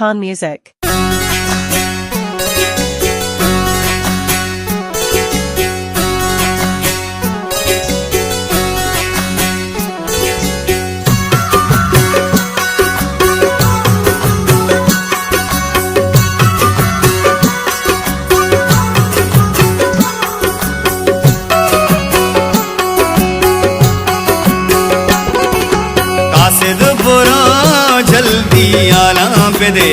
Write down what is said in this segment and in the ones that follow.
Khan Music. जल्दी आला पे दे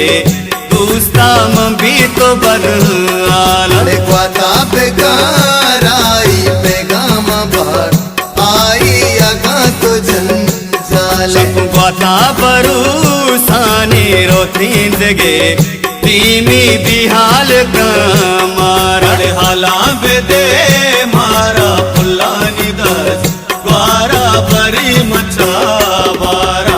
दोस्ताम भी तो बदला क्वाता पे गाराई पैगाम बार आई अगा तो जंजाल क्वाता परूसाने रोती जगे तीमी बिहाल का मारा हाला पे दे मारा पुल्लानी दस द्वारा बरी मचा बारा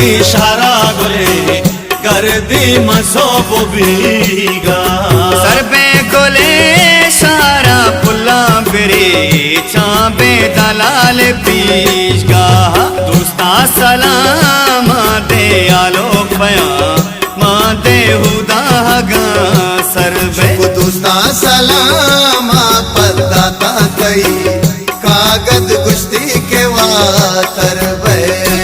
इशारा गोले गर्दी मसोबो बीगा सर पे गोले सारा पुल्ला फिरे चाबे दलाल पीशगा दोस्ता सलाम दे आलो पया माते हुदा गा सर पे दोस्ता सलाम पता ता कई कागज कुश्ती के वातर बे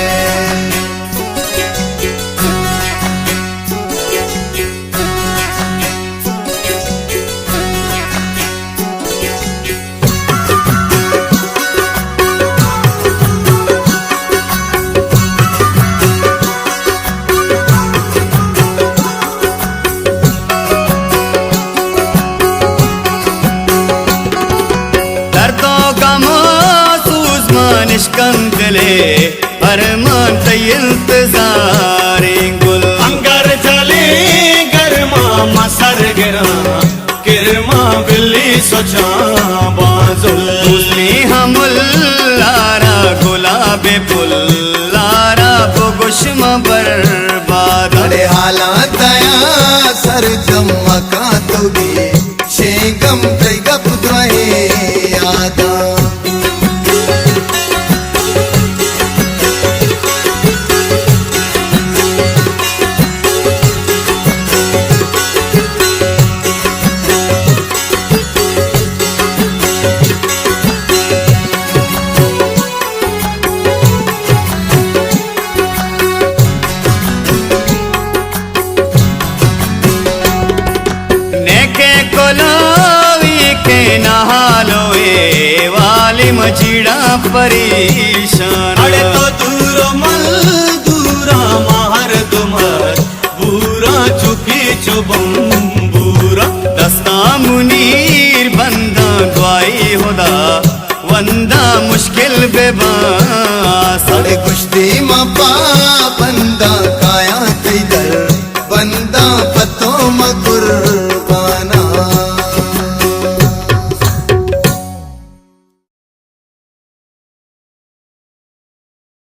निष्कंगले अरमान से इंतजार गुल अंगर चले गरमा मसर गिरा किरमा बिल्ली सोचा बाजुल हमल लारा गुलाबे फुल लारा बुगुशम बर्बाद अरे हालात दया सर जमका तुगी शेगम तैगप द्वहे यादा मचीड़ा परेशान अरे तो दूरो मल दूरा मार तुमर पूरा चुकी चुबम पूरा दस्ता मुनीर बंदा द्वाई होदा वंदा मुश्किल बेबास अरे कुश्ती मपा